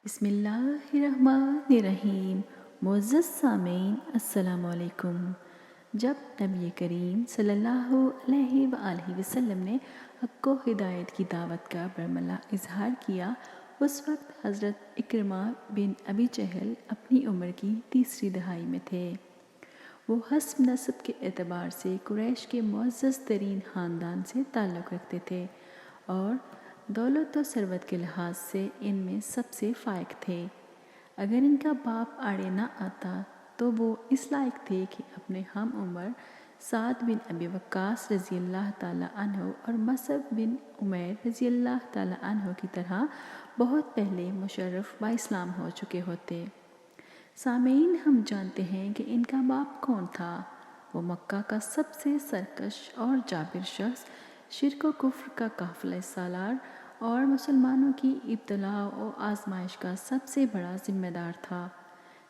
بسم اللہ الرحمن الرحیم۔ معزز سامعین السلام علیکم۔ جب نبی کریم صلی اللہ علیہ وآلہ وسلم نے حق و ہدایت کی دعوت کا برملا اظہار کیا، اس وقت حضرت اکرمہ بن ابی جہل اپنی عمر کی تیسری دہائی میں تھے۔ وہ حسب نسب کے اعتبار سے قریش کے معزز ترین خاندان سے تعلق رکھتے تھے اور دولت و ثروت کے لحاظ سے ان میں سب سے فائق تھے۔ اگر ان کا باپ آڑے نہ آتا تو وہ اس لائق تھے کہ اپنے ہم عمر سعد بن ابی وقاص رضی اللہ تعالیٰ عنہ اور مصعب بن عمیر رضی اللہ تعالیٰ عنہ کی طرح بہت پہلے مشرف با اسلام ہو چکے ہوتے۔ سامعین، ہم جانتے ہیں کہ ان کا باپ کون تھا۔ وہ مکہ کا سب سے سرکش اور جابر شخص، شرک و کفر کا قافلہ سالار اور مسلمانوں کی ابتلاء و آزمائش کا سب سے بڑا ذمہ دار تھا،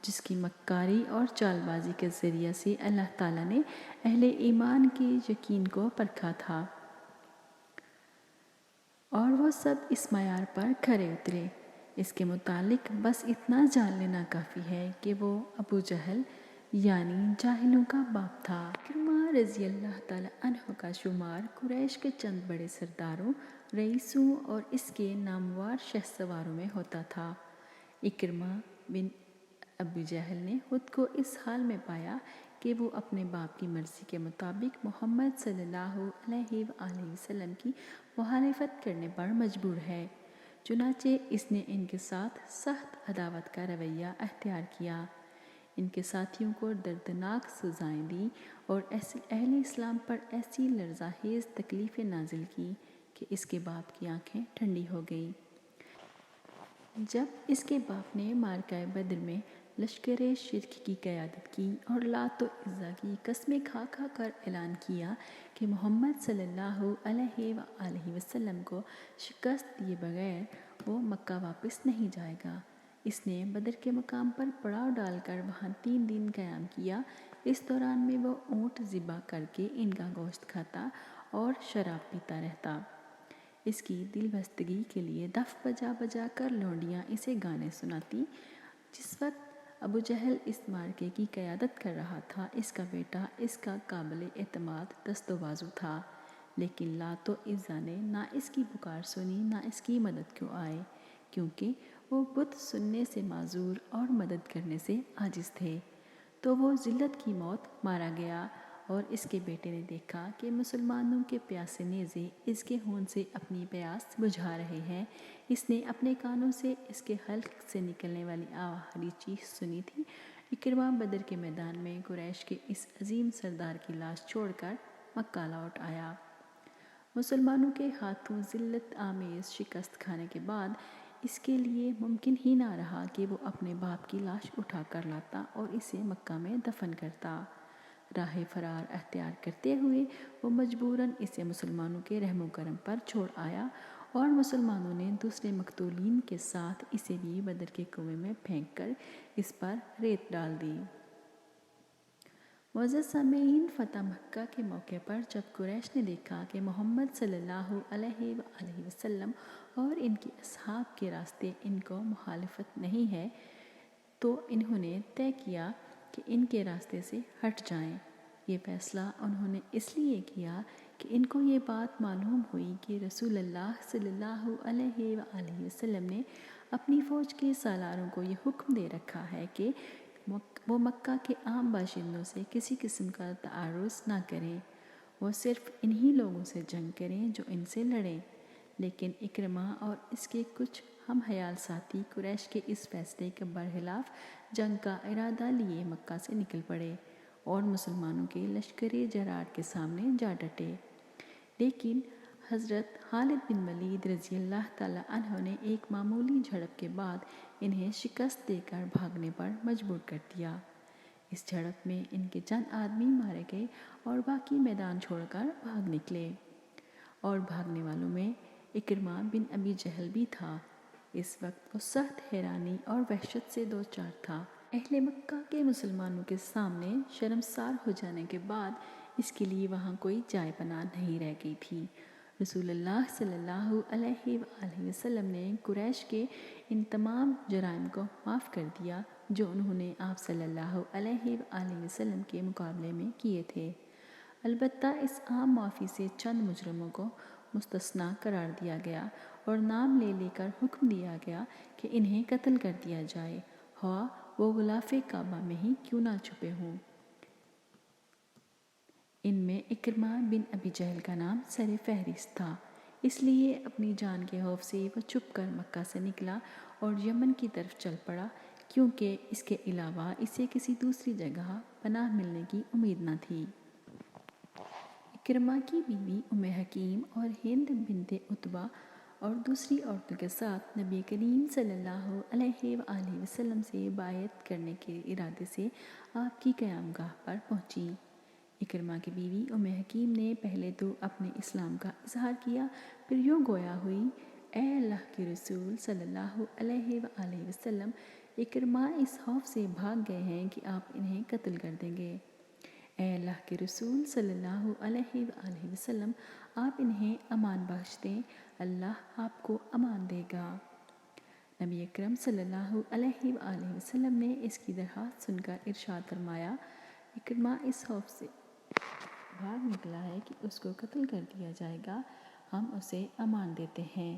جس کی مکاری اور چال بازی کے ذریعے سے اللہ تعالیٰ نے اہل ایمان کے یقین کو پرکھا تھا اور وہ سب اس معیار پر کھرے اترے۔ اس کے متعلق بس اتنا جان لینا کافی ہے کہ وہ ابو جہل یعنی جاہلوں کا باپ تھا۔ اکرمہ رضی اللہ تعالیٰ عنہ کا شمار قریش کے چند بڑے سرداروں، رئیسوں اور اس کے نامور شہ سواروں میں ہوتا تھا۔ اکرمہ بن ابی جہل نے خود کو اس حال میں پایا کہ وہ اپنے باپ کی مرضی کے مطابق محمد صلی اللہ علیہ وآلہ وسلم کی مخالفت کرنے پر مجبور ہے، چنانچہ اس نے ان کے ساتھ سخت عداوت کا رویہ اختیار کیا، ان کے ساتھیوں کو دردناک سزائیں دیں اور اہل اسلام پر ایسی لرزاخیز تکلیفیں نازل کی کہ اس کے باپ کی آنکھیں ٹھنڈی ہو گئیں۔ جب اس کے باپ نے معرکہ بدر میں لشکر شرک کی قیادت کی اور لات و عزا کی قسمیں کھا کھا کر اعلان کیا کہ محمد صلی اللہ علیہ وآلہ وسلم کو شکست دیے بغیر وہ مکہ واپس نہیں جائے گا، اس نے بدر کے مقام پر پڑاؤ ڈال کر وہاں 3 دن قیام کیا۔ اس دوران میں وہ اونٹ ذبح کر کے ان کا گوشت کھاتا اور شراب پیتا رہتا۔ اس کی دل بستگی کے لیے دف بجا بجا کر لونڈیاں اسے گانے سناتی۔ جس وقت ابو جہل اس معرکے کی قیادت کر رہا تھا، اس کا بیٹا اس کا قابل اعتماد دست و بازو تھا، لیکن لات و عزا نے نہ اس کی پکار سنی نہ اس کی مدد کو آئے، کیونکہ وہ بت سننے سے معذور اور مدد کرنے سے عاجز تھے۔ تو وہ ذلت کی موت مارا گیا اور اس کے بیٹے نے دیکھا کہ مسلمانوں کے پیاسے نیزے اس کے خون سے اپنی پیاس بجھا رہے ہیں۔ اس نے اپنے کانوں سے اس کے حلق سے نکلنے والی آخری چیخ سنی تھی۔ اکرمہ بدر کے میدان میں قریش کے اس عظیم سردار کی لاش چھوڑ کر مکہ لوٹ آیا۔ مسلمانوں کے ہاتھوں ذلت آمیز شکست کھانے کے بعد اس کے لیے ممکن ہی نہ رہا کہ وہ اپنے باپ کی لاش اٹھا کر لاتا اور اسے مکہ میں دفن کرتا۔ راہ فرار اختیار کرتے ہوئے وہ مجبوراً اسے مسلمانوں کے رحم و کرم پر چھوڑ آیا اور مسلمانوں نے دوسرے مقتولین کے ساتھ اسے بھی بدر کے کنویں میں پھینک کر اس پر ریت ڈال دی۔ معزز سامعین، فتح مکہ کے موقع پر جب قریش نے دیکھا کہ محمد صلی اللہ علیہ وآلہ وسلم اور ان کے اصحاب کے راستے ان کو مخالفت نہیں ہے، تو انہوں نے طے کیا کہ ان کے راستے سے ہٹ جائیں۔ یہ فیصلہ انہوں نے اس لیے کیا کہ ان کو یہ بات معلوم ہوئی کہ رسول اللہ صلی اللہ علیہ وآلہ وسلم نے اپنی فوج کے سالاروں کو یہ حکم دے رکھا ہے کہ وہ مکہ کے عام باشندوں سے کسی قسم کا تعارض نہ کریں، وہ صرف انہی لوگوں سے جنگ کریں جو ان سے لڑیں۔ لیکن اکرمہ اور اس کے کچھ ہم خیال ساتھی قریش کے اس فیصلے کے برخلاف جنگ کا ارادہ لیے مکہ سے نکل پڑے اور مسلمانوں کے لشکر جرار کے سامنے جا ڈٹے۔ لیکن حضرت خالد بن ولید رضی اللہ تعالیٰ عنہ نے ایک معمولی جھڑپ کے بعد انہیں شکست دے کر بھاگنے پر مجبور کر دیا۔ اس جھڑپ میں ان کے چند آدمی مارے گئے اور باقی میدان چھوڑ کر بھاگ نکلے، اور بھاگنے والوں میں اکرمہ بن ابی جہل بھی تھا۔ اس وقت وہ سخت حیرانی اور وحشت سے دوچار تھا۔ اہل مکہ کے مسلمانوں کے سامنے شرمسار ہو جانے کے بعد اس کے لیے وہاں کوئی جائے پناہ نہیں رہ گئی تھی۔ رسول اللہ صلی اللہ علیہ وآلہ وسلم نے قریش کے ان تمام جرائم کو معاف کر دیا جو انہوں نے آپ صلی اللہ علیہ وآلہ وسلم کے مقابلے میں کیے تھے۔ البتہ اس عام معافی سے چند مجرموں کو مستثنیٰ قرار دیا گیا اور نام لے لے کر حکم دیا گیا کہ انہیں قتل کر دیا جائے، خواہ وہ غلاف کعبہ میں ہی کیوں نہ چھپے ہوں۔ ان میں اکرمہ بن ابی جہل کا نام سر فہرست تھا، اس لیے اپنی جان کے خوف سے وہ چھپ کر مکہ سے نکلا اور یمن کی طرف چل پڑا، کیونکہ اس کے علاوہ اسے کسی دوسری جگہ پناہ ملنے کی امید نہ تھی۔ اکرمہ کی بیوی ام حکیم اور ہند بنت عتبہ اور دوسری عورتوں کے ساتھ نبی کریم صلی اللہ علیہ وآلہ وسلم سے بیعت کرنے کے ارادے سے آپ کی قیامگاہ پر پہنچی۔ اکرمہ کی بیوی ام حکیم نے پہلے تو اپنے اسلام کا اظہار کیا، پھر یوں گویا ہوئی: اے اللہ کے رسول صلی اللہ علیہ وآلہ وسلم، اکرمہ اس خوف سے بھاگ گئے ہیں کہ آپ انہیں قتل کر دیں گے۔ اے اللہ کے رسول صلی اللہ علیہ وآلہ وسلم، آپ انہیں امان بخش دیں، اللہ آپ کو امان دے گا۔ نبی اکرم صلی اللہ علیہ وآلہ وسلم نے اس کی درخواست سن کر ارشاد فرمایا: اکرمہ اس خوف سے بھاگ نکلا ہے کہ اس کو قتل کر دیا جائے گا، ہم اسے امان دیتے ہیں۔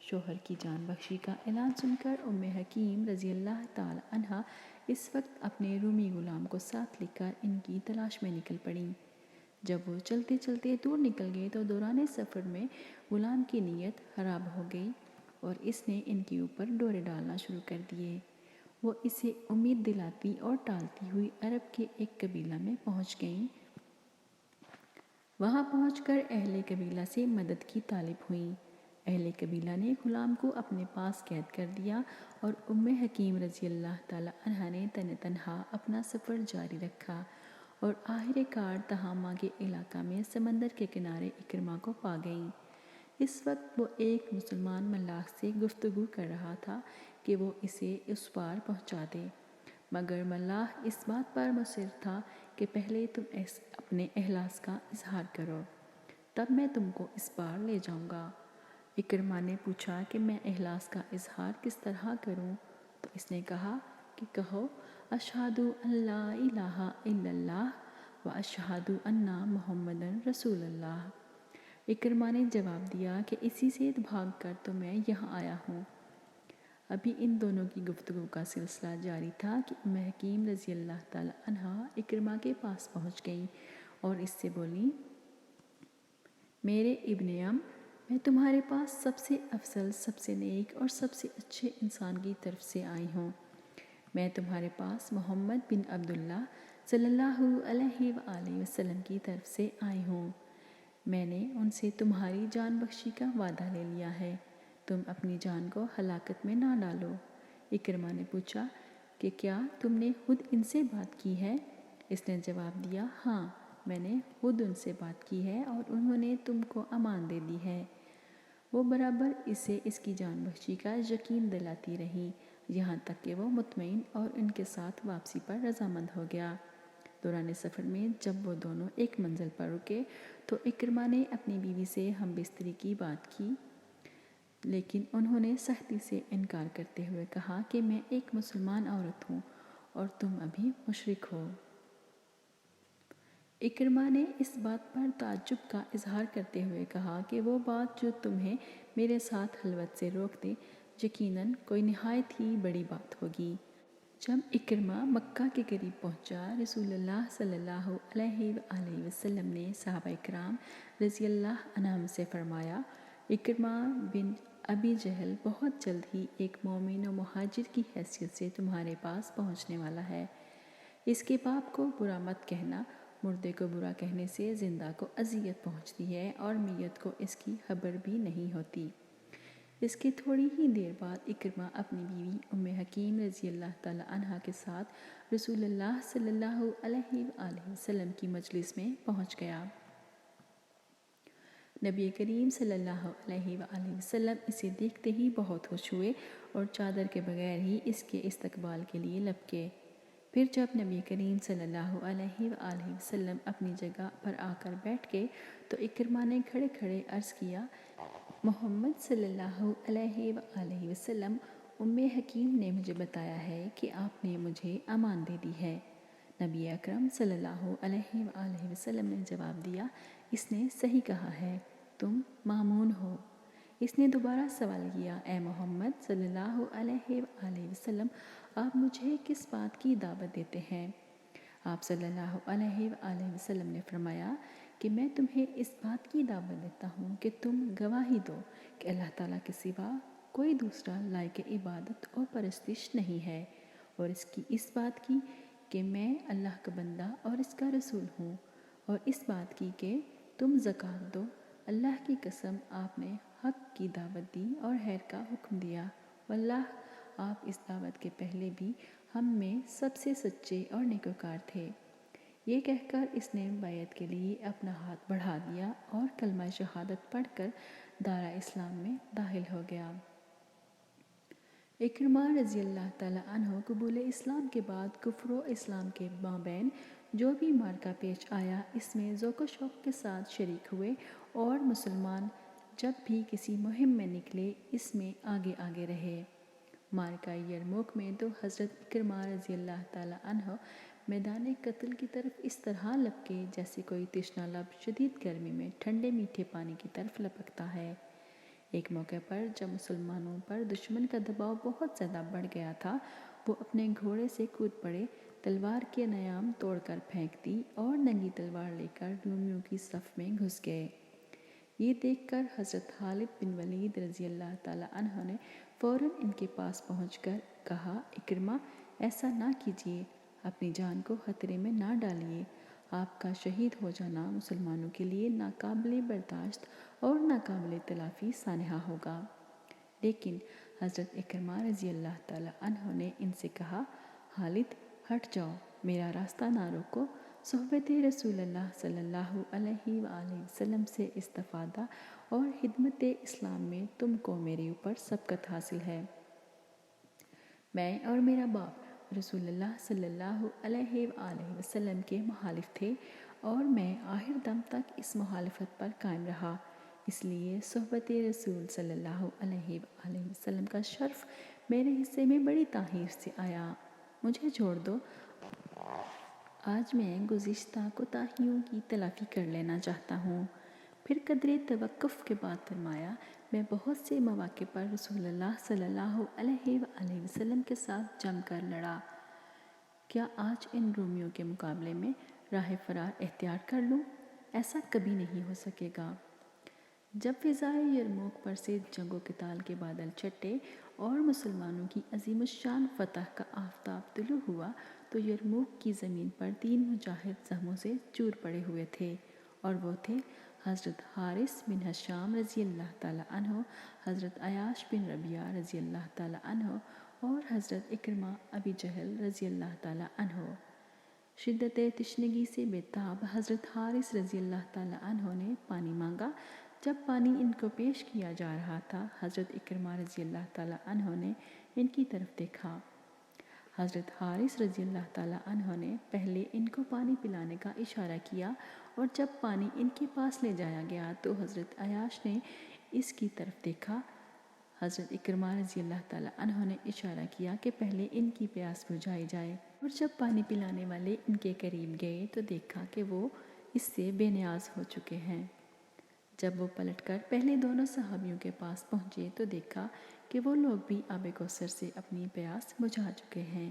شوہر کی جان بخشی کا اعلان سن کر ام حکیم رضی اللہ تعالی عنہا اس وقت اپنے رومی غلام کو ساتھ لے کر ان کی تلاش میں نکل پڑیں۔ جب وہ چلتے چلتے دور نکل گئے تو دوران سفر میں غلام کی نیت خراب ہو گئی اور اس نے ان کے اوپر ڈورے ڈالنا شروع کر دیے۔ وہ اسے امید دلاتی اور ٹالتی ہوئی عرب کے ایک قبیلہ میں پہنچ گئیں۔ وہاں پہنچ کر اہل قبیلہ سے مدد کی طالب ہوئیں۔ اہل قبیلہ نے غلام کو اپنے پاس قید کر دیا اور ام حکیم رضی اللہ تعالی عنہا نے تنہا اپنا سفر جاری رکھا اور آخر کار تہامہ کے علاقہ میں سمندر کے کنارے اکرمہ کو پا گئیں۔ اس وقت وہ ایک مسلمان ملاح سے گفتگو کر رہا تھا کہ وہ اسے اس پار پہنچا دے، مگر ملاح اس بات پر مصر تھا کہ پہلے تم اپنے اخلاص کا اظہار کرو، تب میں تم کو اس پار لے جاؤں گا۔ اکرمہ نے پوچھا کہ میں اخلاص کا اظہار کس طرح کروں؟ تو اس نے کہا کہ کہو: اشہد ان لا الہ الا اللہ و اشہد ان محمدً رسول اللہ۔ اکرمہ نے جواب دیا کہ اسی سے بھاگ کر تو میں یہاں آیا ہوں۔ ابھی ان دونوں کی گفتگو کا سلسلہ جاری تھا کہ ام حکیم رضی اللہ تعالی عنہا اکرمہ کے پاس پہنچ گئیں اور اس سے بولیں: میرے ابن ام، میں تمہارے پاس سب سے افضل، سب سے نیک اور سب سے اچھے انسان کی طرف سے آئی ہوں۔ میں تمہارے پاس محمد بن عبداللہ صلی اللہ علیہ وآلہ وسلم کی طرف سے آئی ہوں۔ میں نے ان سے تمہاری جان بخشی کا وعدہ لے لیا ہے، تم اپنی جان کو ہلاکت میں نہ ڈالو۔ اکرمہ نے پوچھا کہ کیا تم نے خود ان سے بات کی ہے؟ اس نے جواب دیا: ہاں، میں نے خود ان سے بات کی ہے اور انہوں نے تم کو امان دے دی ہے۔ وہ برابر اسے اس کی جان بخشی کا یقین دلاتی رہی، یہاں تک کہ وہ مطمئن اور ان کے ساتھ واپسی پر رضامند ہو گیا۔ دوران سفر میں جب وہ دونوں ایک منزل پر رکے تو اکرمہ نے اپنی بیوی سے ہم بستری کی بات کی، لیکن انہوں نے سختی سے انکار کرتے ہوئے کہا کہ میں ایک مسلمان عورت ہوں اور تم ابھی مشرک ہو۔ اکرمہ نے اس بات پر تعجب کا اظہار کرتے ہوئے کہا کہ وہ بات جو تمہیں میرے ساتھ خلوت سے روک دے، یقیناً کوئی نہایت ہی بڑی بات ہوگی۔ جب اکرمہ مکہ کے قریب پہنچا، رسول اللہ صلی اللہ علیہ وآلہ وسلم نے صحابہ اکرام رضی اللہ عنہم سے فرمایا: اکرمہ بن ابی جہل بہت جلد ہی ایک مومن و مہاجر کی حیثیت سے تمہارے پاس پہنچنے والا ہے۔ اس کے باپ کو برا مت کہنا، مردے کو برا کہنے سے زندہ کو اذیت پہنچتی ہے اور میت کو اس کی خبر بھی نہیں ہوتی۔ اس کے تھوڑی ہی دیر بعد اکرمہ اپنی بیوی ام حکیم رضی اللہ تعالی عنہا کے ساتھ رسول اللہ صلی اللہ علیہ وآلہ وسلم کی مجلس میں پہنچ گیا۔ نبی کریم صلی اللہ علیہ وآلہ وسلم اسے دیکھتے ہی بہت خوش ہوئے اور چادر کے بغیر ہی اس کے استقبال کے لیے لپکے۔ پھر جب نبی کریم صلی اللہ علیہ وآلہ وسلم اپنی جگہ پر آ کر بیٹھ گئے تو اکرمہ نے کھڑے کھڑے عرض کیا، محمد صلی اللہ علیہ وآلہ وسلم، حکیم نے مجھے بتایا ہے کہ آپ نے مجھے امان دے دی ہے۔ نبی اکرم صلی اللہ علیہ وآلہ وسلم نے جواب دیا، اس نے صحیح کہا ہے، تم مامون ہو۔ اس نے دوبارہ سوال کیا، اے محمد صلی اللہ علیہ وآلہ وسلم، آپ مجھے کس بات کی دعوت دیتے ہیں؟ آپ صلی اللہ علیہ وآلہ وسلم نے فرمایا کہ میں تمہیں اس بات کی دعوت دیتا ہوں کہ تم گواہی دو کہ اللہ تعالیٰ کے سوا کوئی دوسرا لائق عبادت اور پرستش نہیں ہے، اور اس بات کی کہ میں اللہ کا بندہ اور اس کا رسول ہوں، اور اس بات کی کہ تم زکوٰۃ دو۔ اللہ کی قسم، آپ نے حق کی دعوت دی اور خیر کا حکم دیا، واللہ آپ اس دعوت کے پہلے بھی ہم میں سب سے سچے اور نیکوکار تھے۔ یہ کہہ کر اس نے بیعت کے لیے اپنا ہاتھ بڑھا دیا اور کلمہ شہادت پڑھ کر دارا اسلام میں داخل ہو گیا۔ اکرمہ رضی اللہ تعالیٰ عنہ قبول اسلام کے بعد کفر و اسلام کے مابین جو بھی معرکہ پیش آیا، اس میں ذوق و شوق کے ساتھ شریک ہوئے، اور مسلمان جب بھی کسی مہم میں نکلے اس میں آگے آگے رہے۔ معرکہ یرموک میں تو حضرت اکرمہ رضی اللہ تعالیٰ عنہ میدان قتل کی طرف اس طرح لپکے جیسے کوئی تشنہ لب شدید گرمی میں ٹھنڈے میٹھے پانی کی طرف لپکتا ہے۔ ایک موقع پر جب مسلمانوں پر دشمن کا دباؤ بہت زیادہ بڑھ گیا تھا، وہ اپنے گھوڑے سے کود پڑے، تلوار کے نیام توڑ کر پھینک دی اور ننگی تلوار لے کر رومیوں کی صف میں گھس گئے۔ یہ دیکھ کر حضرت خالد بن ولید رضی اللہ تعالیٰ عنہ نے فوراً ان کے پاس پہنچ کر کہا، اکرمہ، ایسا نہ کیجیے، اپنی جان کو خطرے میں نہ ڈالیے، آپ کا شہید ہو جانا مسلمانوں کے لیے ناقابل برداشت اور ناقابل تلافی سانحہ ہوگا۔ لیکن حضرت اکرمہ رضی اللہ تعالیٰ عنہ نے ان سے کہا، خالد، ہٹ جاؤ، میرا راستہ نہ روکو، صحبت رسول اللہ صلی اللہ علیہ وآلہ وسلم سے استفادہ اور خدمت اسلام میں تم کو میرے اوپر سبقت حاصل ہے۔ میں اور میرا باپ رسول اللہ صلی اللہ علیہ وآلہ وسلم کے مخالف تھے، اور میں آخر دم تک اس مخالفت پر قائم رہا، اس لیے صحبت رسول صلی اللہ علیہ وآلہ وسلم کا شرف میرے حصے میں بڑی تاخیر سے آیا، مجھے چھوڑ دو، آج میں گزشتہ کوتاہیوں کی تلافی کر لینا چاہتا ہوں۔ پھر قدرے توقف کے بعد فرمایا، میں بہت سے مواقع پر رسول اللہ صلی اللہ علیہ وآلہ وسلم کے ساتھ جم کر لڑا، کیا آج ان رومیوں کے مقابلے میں راہ فرار اختیار کر لوں؟ ایسا کبھی نہیں ہو سکے گا۔ جب فضائے یرموک پر سے جنگ و قتال کے بادل چھٹے اور مسلمانوں کی عظیم الشان فتح کا آفتاب طلوع ہوا تو یرموک کی زمین پر 3 مجاہد زخموں سے چور پڑے ہوئے تھے، اور وہ تھے حضرت حارث بن ہشام رضی اللہ تعالیٰ عنہ، حضرت عیاش بن ربیعہ رضی اللہ تعالیٰ عنہ، اور حضرت اکرمہ ابی جہل رضی اللہ تعالیٰ عنہ۔ شدت تشنگی سے بے تاب حضرت حارث رضی اللہ تعالیٰ عنہ نے پانی مانگا۔ جب پانی ان کو پیش کیا جا رہا تھا، حضرت اکرمہ رضی اللہ تعالیٰ عنہ نے ان کی طرف دیکھا۔ حضرت حارث رضی اللہ تعالیٰ عنہ نے پہلے ان کو پانی پلانے کا اشارہ کیا، اور جب پانی ان کے پاس لے جایا گیا تو حضرت عیاش نے اس کی طرف دیکھا۔ حضرت اکرمہ رضی اللہ تعالیٰ عنہ نے اشارہ کیا کہ پہلے ان کی پیاس بجھائی جائے، اور جب پانی پلانے والے ان کے قریب گئے تو دیکھا کہ وہ اس سے بے نیاز ہو چکے ہیں۔ جب وہ پلٹ کر پہلے دونوں صحابیوں کے پاس پہنچے تو دیکھا کہ وہ لوگ بھی آب کوثر سے اپنی پیاس بجھا چکے ہیں۔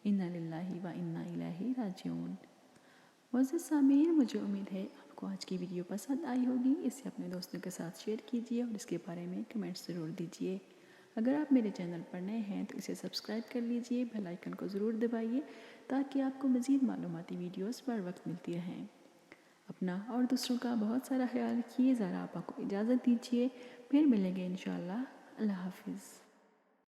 انا للہ و انا الیہ راجعون۔ معزز سامعین، مجھے امید ہے آپ کو آج کی ویڈیو پسند آئی ہوگی، اسے اپنے دوستوں کے ساتھ شیئر کیجیے اور اس کے بارے میں کمنٹس ضرور دیجیے۔ اگر آپ میرے چینل پر نئے ہیں تو اسے سبسکرائب کر لیجیے، بیل آئیکن کو ضرور دبائیے تاکہ آپ کو مزید معلوماتی ویڈیوز بر وقت ملتی رہیں۔ اپنا اور دوسروں کا بہت سارا خیال رکھیے، ذرا آپ کو اجازت دیجیے، پھر ملیں گے انشاءاللہ۔ اللہ حافظ۔